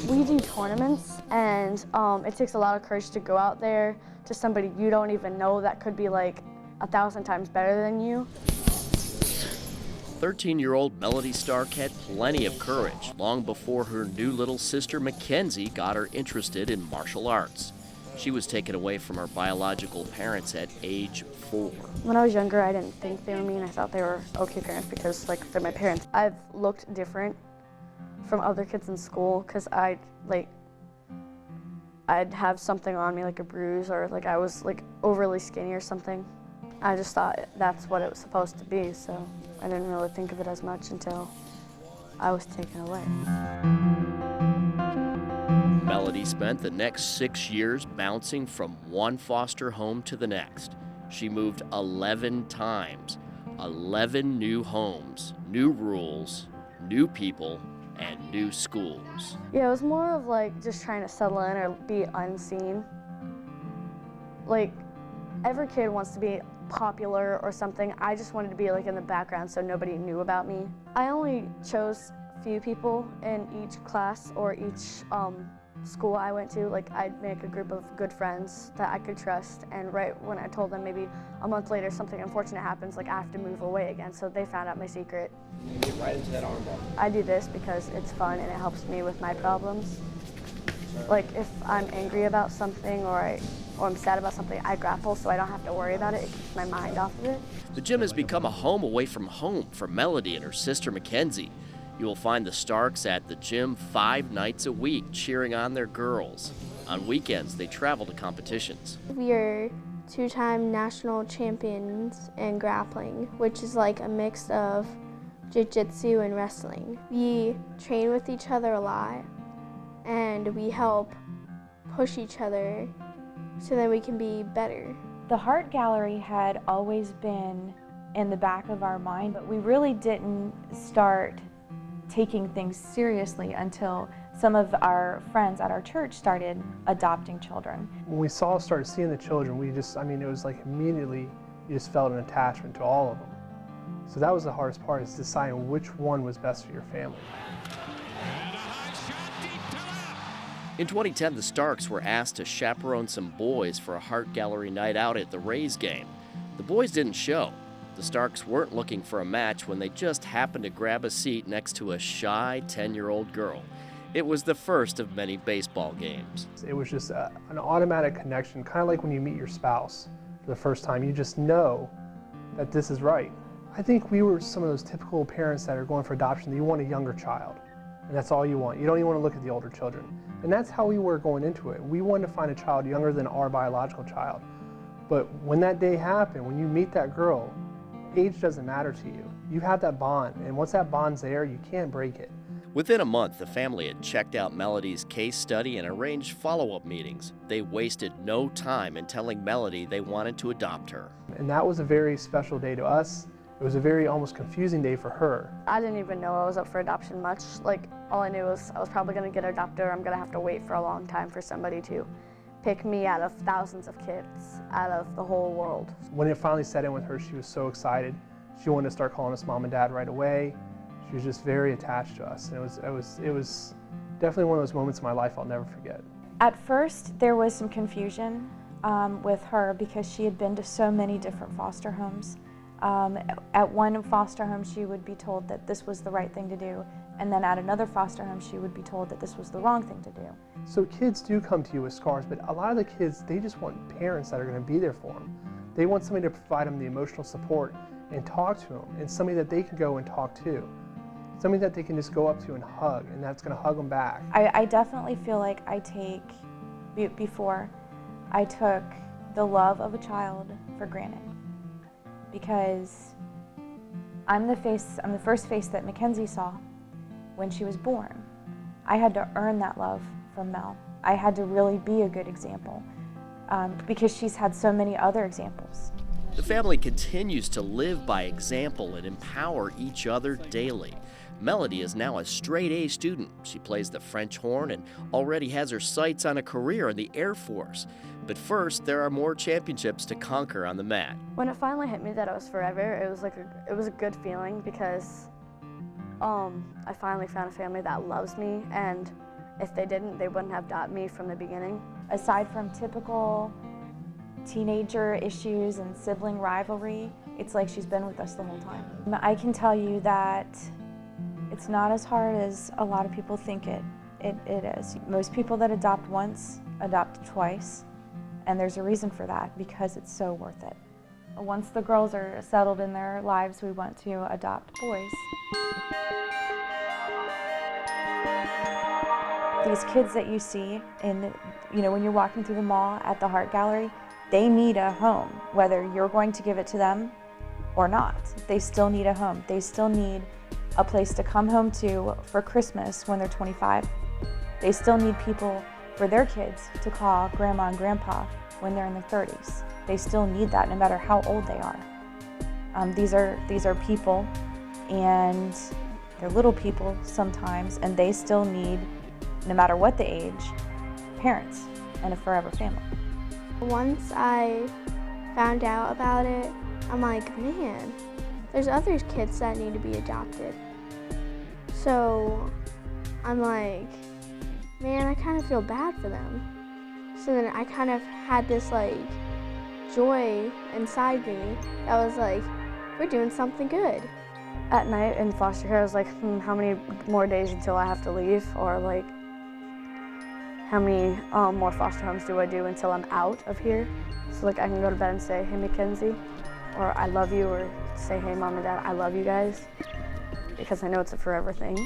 We do tournaments, and it takes a lot of courage to go out there to somebody you don't even know that could be like 1,000 times better than you. 13-year-old Melody Stark had plenty of courage long before her new little sister Mackenzie got her interested in martial arts. She was taken away from her biological parents at age 4. When I was younger, I didn't think they were mean. I thought they were okay parents because, like, they're my parents. I've looked different from other kids in school because I'd have something on me, like a bruise, or like I was like overly skinny or something. I just thought that's what it was supposed to be, so I didn't really think of it as much until I was taken away. Melody spent the next 6 years bouncing from one foster home to the next. She moved 11 times, 11 new homes, new rules, new people, and new schools. Yeah, it was more of like just trying to settle in or be unseen. Like, every kid wants to be popular or something. I just wanted to be like in the background so nobody knew about me. I only chose few people in each class or each school I went to. Like, I'd make a group of good friends that I could trust, and right when I told them, maybe a month later something unfortunate happens, like I have to move away again, so they found out my secret. You get right into that armbar. I do this because it's fun and it helps me with my problems. Like, if I'm angry about something or I'm sad about something, I grapple so I don't have to worry about it. It keeps my mind off of it. The gym has become a home away from home for Melody and her sister Mackenzie. You will find the Starks at the gym 5 nights a week cheering on their girls. On weekends, they travel to competitions. We are 2-time national champions in grappling, which is like a mix of jiu-jitsu and wrestling. We train with each other a lot, and we help push each other so that we can be better. The Heart Gallery had always been in the back of our mind, but we really didn't start taking things seriously until some of our friends at our church started adopting children. When we started seeing the children, it was like immediately you just felt an attachment to all of them. So that was the hardest part, is deciding which one was best for your family. In 2010, the Starks were asked to chaperone some boys for a Heart Gallery night out at the Rays game. The boys didn't show. The Starks weren't looking for a match when they just happened to grab a seat next to a shy 10-year-old girl. It was the first of many baseball games. It was just an automatic connection, kind of like when you meet your spouse for the first time. You just know that this is right. I think we were some of those typical parents that are going for adoption, that you want a younger child, and that's all you want. You don't even want to look at the older children. And that's how we were going into it. We wanted to find a child younger than our biological child. But when that day happened, when you meet that girl, age doesn't matter to you. You have that bond, and once that bond's there, you can't break it. Within a month, the family had checked out Melody's case study and arranged follow-up meetings. They wasted no time in telling Melody they wanted to adopt her. And that was a very special day to us. It was a very almost confusing day for her. I didn't even know I was up for adoption much. Like, all I knew was I was probably going to get adopted, or I'm going to have to wait for a long time for somebody to pick me out of thousands of kids out of the whole world. When it finally set in with her, she was so excited. She wanted to start calling us mom and dad right away. She was just very attached to us. And it was definitely one of those moments in my life I'll never forget. At first, there was some confusion with her because she had been to so many different foster homes. At one foster home, she would be told that this was the right thing to do, and then at another foster home, she would be told that this was the wrong thing to do. So kids do come to you with scars, but a lot of the kids, they just want parents that are going to be there for them. They want somebody to provide them the emotional support and talk to them, and somebody that they can go and talk to. Somebody that they can just go up to and hug, and that's going to hug them back. I definitely feel like before I took the love of a child for granted, because I'm the first face that Mackenzie saw when she was born. I had to earn that love from Mel. I had to really be a good example because she's had so many other examples. The family continues to live by example and empower each other daily. Melody is now a straight-A student. She plays the French horn and already has her sights on a career in the Air Force. But first, there are more championships to conquer on the mat. When it finally hit me that it was forever, it was a good feeling because I finally found a family that loves me, and if they didn't, they wouldn't have adopted me from the beginning. Aside from typical teenager issues and sibling rivalry, it's like she's been with us the whole time. I can tell you that it's not as hard as a lot of people think it is. Most people that adopt once adopt twice, and there's a reason for that, because it's so worth it. Once the girls are settled in their lives, we want to adopt boys. These kids that you see when you're walking through the mall at the Heart Gallery, they need a home, whether you're going to give it to them or not. They still need a home. They still need a place to come home to for Christmas when they're 25. They still need people for their kids to call grandma and grandpa when they're in their 30s. They still need that no matter how old they are. These are people, and they're little people sometimes, and they still need, no matter what the age, parents and a forever family. Once I found out about it, I'm like, man, there's other kids that need to be adopted. So I'm like, man, I kind of feel bad for them. So then I kind of had this like joy inside me that was like, we're doing something good. At night in foster care, I was like, how many more days until I have to leave? Or like, how many more foster homes do I do until I'm out of here? So like I can go to bed and say, hey Mackenzie, or I love you, or say, hey Mom and Dad, I love you guys, because I know it's a forever thing.